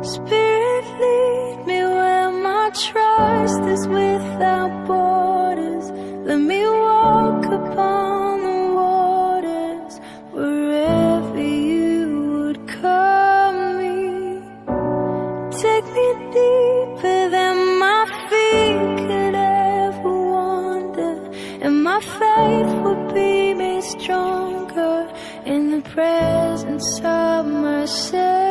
Spirit, lead me where my trust is without borders. Let me walk upon the waters wherever you would call me. Take me deeper than my feet could ever wander, and my faith will be made stronger in the presence of my Savior.